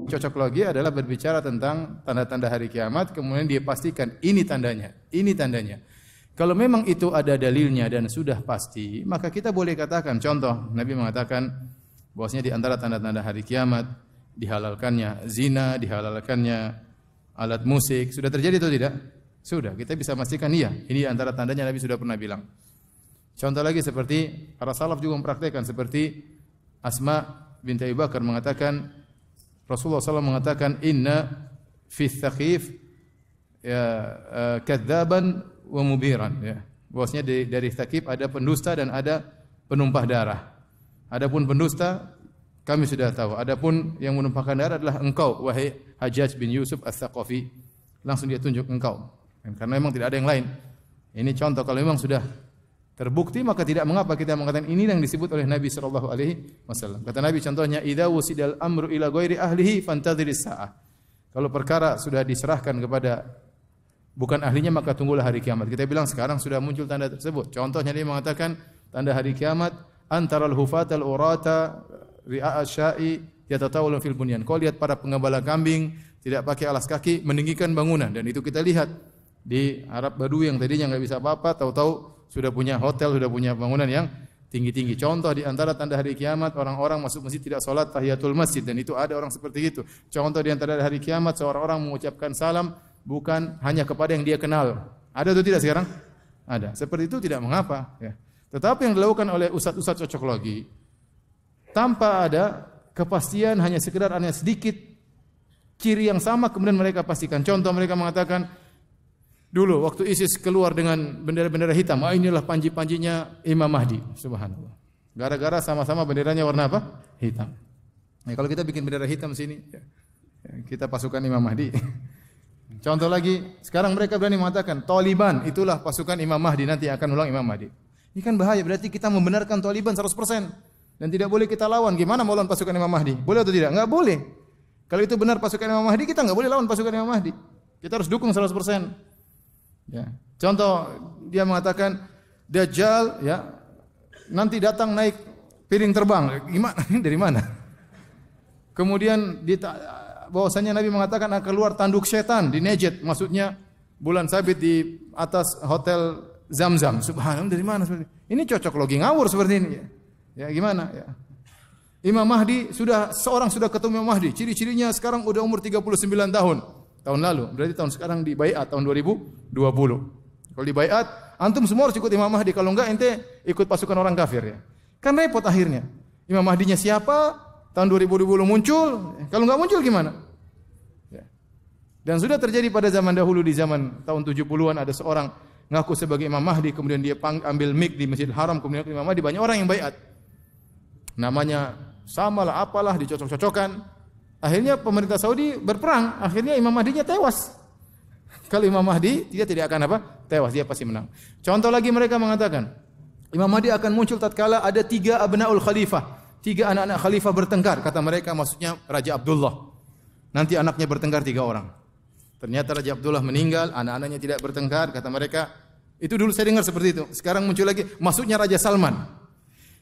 Cocok logi adalah berbicara tentang tanda-tanda hari kiamat, kemudian dia pastikan ini tandanya, ini tandanya. Kalau memang itu ada dalilnya dan sudah pasti, maka kita boleh katakan, contoh, Nabi mengatakan bahwasanya di antara tanda-tanda hari kiamat, dihalalkannya zina, dihalalkannya alat musik. Sudah terjadi atau tidak? Sudah, kita bisa pastikan iya. Ini antara tandanya Nabi sudah pernah bilang. Contoh lagi seperti para salaf juga mempraktikkan, seperti Asma binti Abi Bakar mengatakan, Rasulullah SAW mengatakan inna fi tsaqif ya kadzaban wa mubiran ya. Bahwasanya dari tsaqif ada pendusta dan ada penumpah darah. Adapun pendusta kami sudah tahu. Adapun yang menumpahkan darah adalah engkau wahai Hajjaj bin Yusuf Ats-Tsaqafi. Langsung dia tunjuk engkau. Karena memang tidak ada yang lain. Ini contoh kalau memang sudah terbukti maka tidak mengapa kita mengatakan ini yang disebut oleh Nabi sallallahu alaihi wasallam. Kata Nabi contohnya idza wusidal amru ila ghairi ahlihi fantadhiris saah. Kalau perkara sudah diserahkan kepada bukan ahlinya maka tunggulah hari kiamat. Kita bilang sekarang sudah muncul tanda tersebut. Contohnya dia mengatakan tanda hari kiamat antaral hufatal urata ri'a asya'i yatatawalun fil bunyan. Kau lihat para penggembala kambing tidak pakai alas kaki meninggikan bangunan dan itu kita lihat di Arab Badui yang tadinya enggak bisa apa-apa tahu-tahu sudah punya hotel, sudah punya bangunan yang tinggi-tinggi. Contoh di antara tanda hari kiamat, orang-orang masuk masjid tidak salat tahiyatul masjid dan itu ada orang seperti itu. Contoh di antara hari kiamat, seorang orang mengucapkan salam bukan hanya kepada yang dia kenal. Ada atau tidak sekarang? Ada. Seperti itu tidak mengapa. Ya. Tetapi yang dilakukan oleh ustaz-ustaz cocok logi, tanpa ada kepastian, hanya sekedar hanya sedikit ciri yang sama, kemudian mereka pastikan. Contoh mereka mengatakan, dulu waktu ISIS keluar dengan bendera-bendera hitam, inilah panji-panjinya Imam Mahdi. Subhanallah. Gara-gara sama-sama benderanya warna apa? Hitam. Nah, kalau kita bikin bendera hitam sini, kita pasukan Imam Mahdi. Contoh lagi, sekarang mereka berani mengatakan Taliban itulah pasukan Imam Mahdi, nanti akan ulang Imam Mahdi. Ini kan bahaya, berarti kita membenarkan Taliban 100% dan tidak boleh kita lawan. Gimana mau lawan pasukan Imam Mahdi? Boleh atau tidak? Enggak boleh. Kalau itu benar pasukan Imam Mahdi, kita enggak boleh lawan pasukan Imam Mahdi. Kita harus dukung 100%. Ya. Contoh dia mengatakan Dajjal ya nanti datang naik piring terbang. Gimana? Dari mana? Kemudian bahwasanya Nabi mengatakan akan keluar tanduk setan di Najd, maksudnya bulan sabit di atas hotel Zamzam. Subhanallah, dari mana seperti ini? Ini cocok logi ngawur seperti ini ya. Ya gimana ya? Imam Mahdi seorang sudah ketemu Imam Mahdi. Ciri-cirinya sekarang udah umur 39 tahun. Tahun lalu, berarti tahun sekarang di baiat tahun 2020. Kalau di baiat, antum semua harus ikut Imam Mahdi. Kalau enggak ente ikut pasukan orang kafir ya. Kan repot akhirnya. Imam Mahdinya siapa? Tahun 2020 muncul. Kalau enggak muncul gimana? Ya. Dan sudah terjadi pada zaman dahulu di zaman tahun 70-an ada seorang ngaku sebagai Imam Mahdi, kemudian dia ambil mic di Masjidil Haram, kemudian Imam Mahdi banyak orang yang baiat. Namanya samalah apalah dicocok-cocokkan. Akhirnya pemerintah Saudi berperang, akhirnya Imam Mahdinya tewas. Kalau Imam Mahdi, dia tidak akan apa? Tewas, dia pasti menang. Contoh lagi mereka mengatakan, Imam Mahdi akan muncul tatkala ada 3 abnaul khalifah, 3 anak-anak khalifah bertengkar. Kata mereka maksudnya Raja Abdullah. Nanti anaknya bertengkar 3 orang. Ternyata Raja Abdullah meninggal, anak-anaknya tidak bertengkar. Kata mereka, itu dulu saya dengar seperti itu. Sekarang muncul lagi, maksudnya Raja Salman.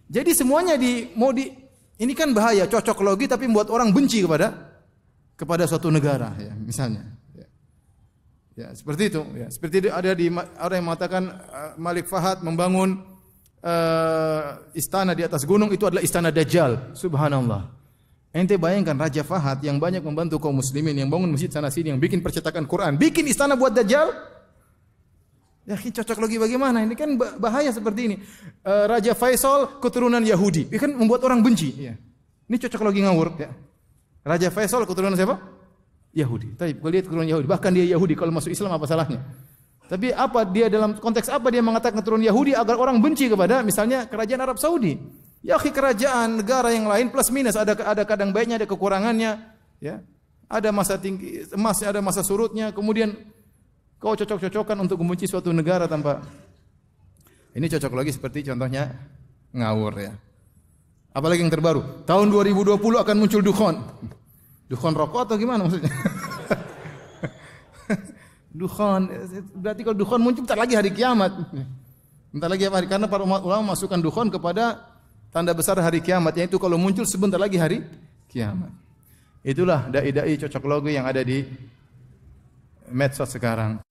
Jadi semuanya ini kan bahaya, cocok logi tapi membuat orang benci kepada suatu negara ya, misalnya. Ya, seperti itu ya. Seperti ada orang yang mengatakan Malik Fahad membangun istana di atas gunung, itu adalah istana Dajjal. Subhanallah. Ente bayangkan Raja Fahad yang banyak membantu kaum muslimin, yang bangun masjid sana sini, yang bikin percetakan Quran, bikin istana buat Dajjal. Ya, cocok logi bagaimana? Ini kan bahaya seperti ini. Raja Faisal keturunan Yahudi, ini kan membuat orang benci. Ya. Ini cocok logi ngawur. Ya. Raja Faisal keturunan siapa? Yahudi. Tapi kalau lihat keturunan Yahudi, bahkan dia Yahudi, kalau masuk Islam apa salahnya? Tapi apa dia dalam konteks apa dia mengatakan keturunan Yahudi agar orang benci kepada misalnya kerajaan Arab Saudi? Ya, kerajaan negara yang lain plus minus ada kadang baiknya, ada kekurangannya. Ya. Ada masa tinggi emasnya, ada masa surutnya. Kemudian kau cocok-cocokkan untuk membenci suatu negara tanpa. Ini cocok lagi seperti contohnya ngawur ya. Apalagi yang terbaru, tahun 2020 akan muncul dukhon. Dukhon rokok atau gimana maksudnya? Dukhon, berarti kalau dukhon muncul bentar lagi hari kiamat. Bentar lagi hari, karena para ulama masukkan dukhon kepada tanda besar hari kiamat, yaitu kalau muncul sebentar lagi hari kiamat. Itulah dai-dai cocok logi yang ada di medsos sekarang.